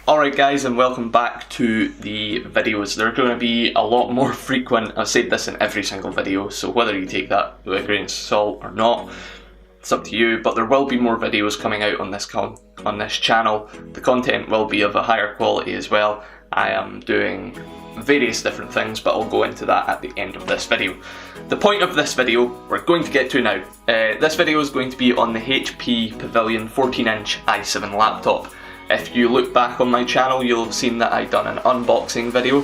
Alright guys, and welcome back to the videos. They're going to be a lot more frequent. I've said this in every single video, so whether you take that with a grain of salt or not, it's up to you, but there will be more videos coming out on this channel. The content will be of a higher quality as well. I am doing various different things, but I'll go into that at the end of this video. The point of this video we're going to get to now. This video is going to be on the HP Pavilion 14-inch i7 laptop. If you look back on my channel, you'll have seen that I've done an unboxing video,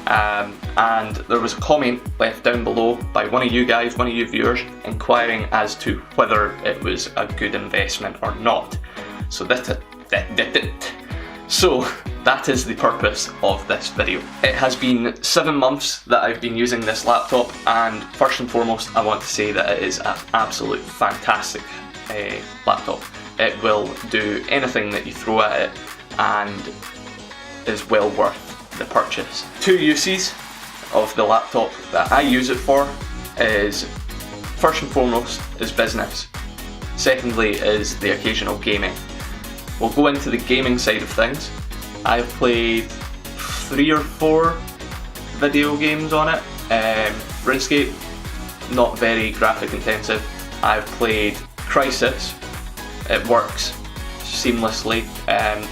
and there was a comment left down below by one of you guys, one of you viewers, inquiring as to whether it was a good investment or not. So that is the purpose of this video. It has been 7 months that I've been using this laptop, and first and foremost I want to say that it is an absolute fantastic laptop. It will do anything that you throw at it and is well worth the purchase. Two uses of the laptop that I use it for is, first and foremost, is business. Secondly is the occasional gaming. We'll go into the gaming side of things. I've played 3 or 4 video games on it. RuneScape, not very graphic intensive. I've played Crisis. It works seamlessly,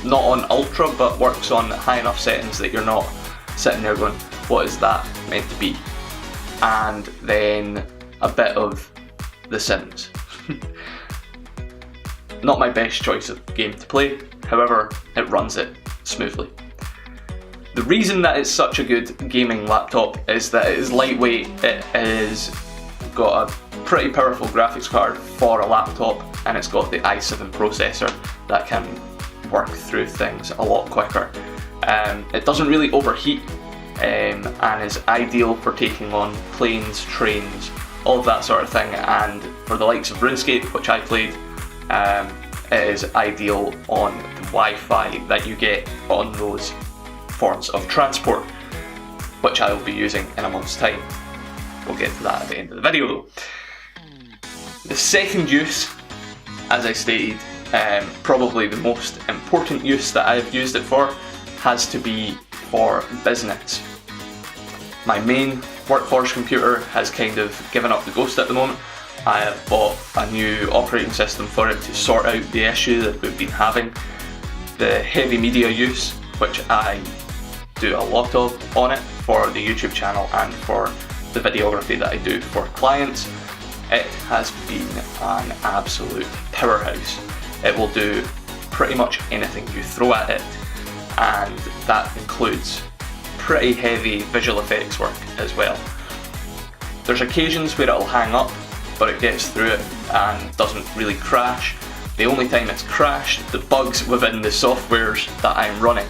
not on ultra, but works on high enough settings that you're not sitting there going, what is that meant to be? And then a bit of The Sims. Not my best choice of game to play, however it runs it smoothly. The reason that it's such a good gaming laptop is that it is lightweight. It has got a pretty powerful graphics card for a laptop, and it's got the i7 processor that can work through things a lot quicker. It doesn't really overheat, and is ideal for taking on planes, trains, all of that sort of thing, and for the likes of RuneScape, which I played, it is ideal on the Wi-Fi that you get on those forms of transport, which I will be using in a month's time. We'll get to that at the end of the video though. The second use, as I stated, probably the most important use that I've used it for, has to be for business. My main workforce computer has kind of given up the ghost at the moment. I have bought a new operating system for it to sort out the issue that we've been having. The heavy media use, which I do a lot of on it for the YouTube channel and for the videography that I do for clients, it has been an absolute powerhouse. It will do pretty much anything you throw at it, and that includes pretty heavy visual effects work as well. There's occasions where it'll hang up, but it gets through it and doesn't really crash. The only time it's crashed, the bugs within the softwares that I'm running,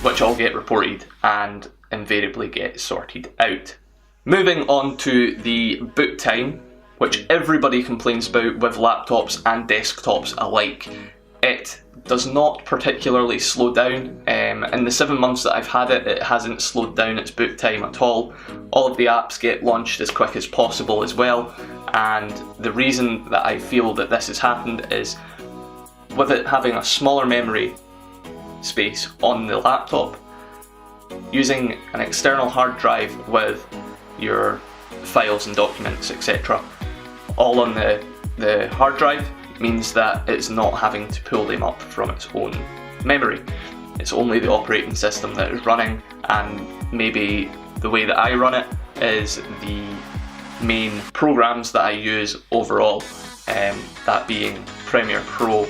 which all get reported and invariably get sorted out. Moving on to the boot time, which everybody complains about with laptops and desktops alike. It does not particularly slow down. In the 7 months that I've had it, it hasn't slowed down its boot time at all. All of the apps get launched as quick as possible as well, and the reason that I feel that this has happened is with it having a smaller memory space on the laptop, using an external hard drive with your files and documents, etc., all on the hard drive, means that it's not having to pull them up from its own memory. It's only the operating system that is running, and maybe the way that I run it is the main programs that I use overall, that being Premiere Pro,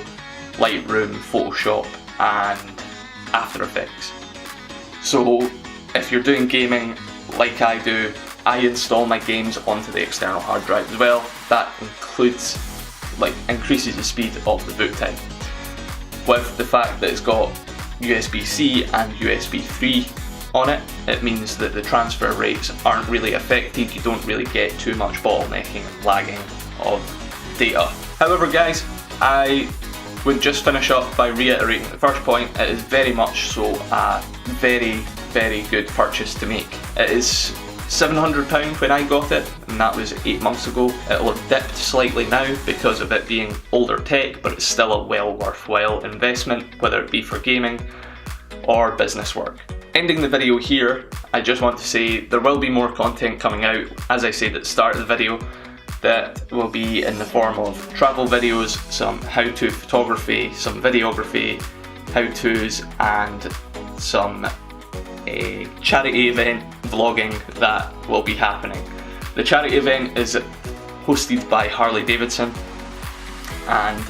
Lightroom, Photoshop and After Effects. So if you're doing gaming like I do, I install my games onto the external hard drive as well. That increases the speed of the boot time. With the fact that it's got USB-C and USB 3 on it, it means that the transfer rates aren't really affected. You don't really get too much bottlenecking and lagging of data. However guys, I would just finish up by reiterating the first point. It is very much so a very, very good purchase to make. It is £700 when I got it, and that was 8 months ago. It'll have dipped slightly now because of it being older tech, but it's still a well worthwhile investment, whether it be for gaming or business work. Ending the video here, I just want to say there will be more content coming out, as I said at the start of the video, that will be in the form of travel videos, some how-to photography, some videography, how-tos, and some charity event vlogging that will be happening. The charity event is hosted by Harley Davidson, and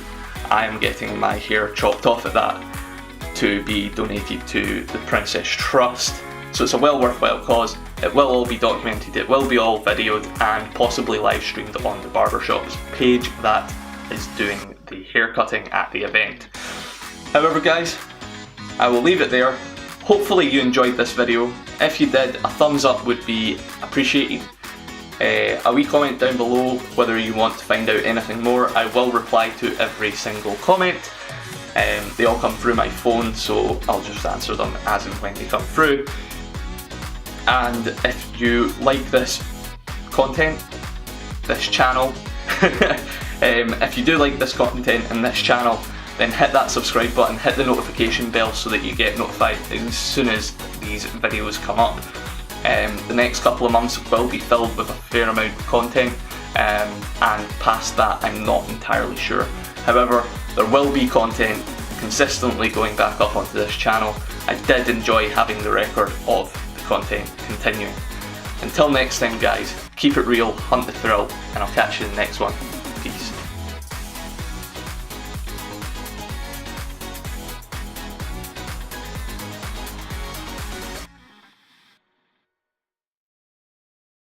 I am getting my hair chopped off at that to be donated to the Princess Trust. So it's a well worthwhile cause. It will all be documented, it will be all videoed and possibly live streamed on the barbershop's page that is doing the haircutting at the event. However guys, I will leave it there. Hopefully you enjoyed this video. If you did, a thumbs up would be appreciated. A wee comment down below whether you want to find out anything more. I will reply to every single comment. They all come through my phone, so I'll just answer them as and when they come through. And if you like this content, this channel, if you do like this content and this channel, then hit that subscribe button, hit the notification bell so that you get notified as soon as these videos come up. The next couple of months will be filled with a fair amount of content, and past that I'm not entirely sure. However, there will be content consistently going back up onto this channel. I did enjoy having the record of the content continuing. Until next time guys, keep it real, hunt the thrill, and I'll catch you in the next one.